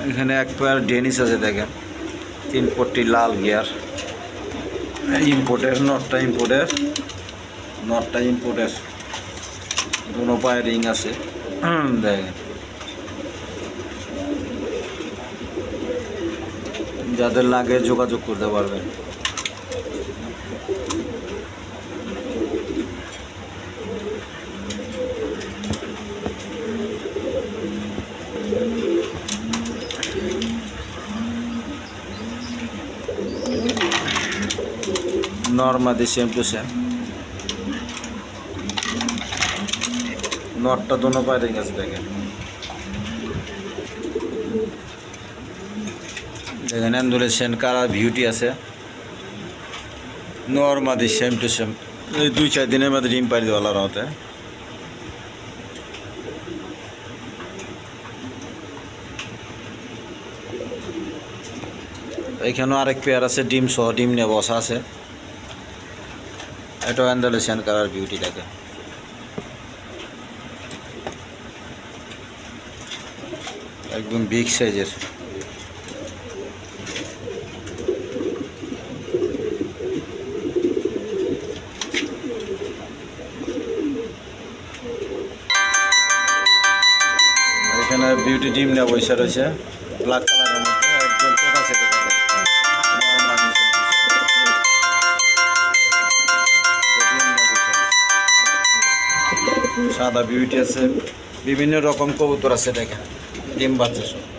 এখানে এক pair Dennis আছে দেখেন, 3 পট্টি লাল গিয়ার, ইম্পোর্টের, নটটা ইম্পোর্টের, দুনো পায়ে রিং আছে দেখেন। যাদের লাগে যোগাযোগ করতে পারবেন। নর্মাদি সেম টু সেম, নটটা দোনো পায়ে রিং আছে দেখেন। দেখেন অ্যান্ডুলেশন কালার বিউটি আছে, নর্মাদি সেম টু সেম। এই 2-4 দিনের মধ্যে ডিম পাড়ি দেওয়ালা হতে। এখানেও আরেক পেয়ার আছে ডিম সহ, ডিম নিয়ে বসা আছে। এটাও অ্যান্ডালেশিয়ান কালার বিউটি দেখে, একদম বিগ সাইজের। এখানে বিউটি ডিম নিয়ে বসে রয়েছে, ব্ল্যাক কালারের মধ্যে, একদম কোথা থেকে থাকে সাদা বিউটি আছে, বিভিন্ন রকম কবুতর আছে দেখেন, ডিম বাচ্চা সব।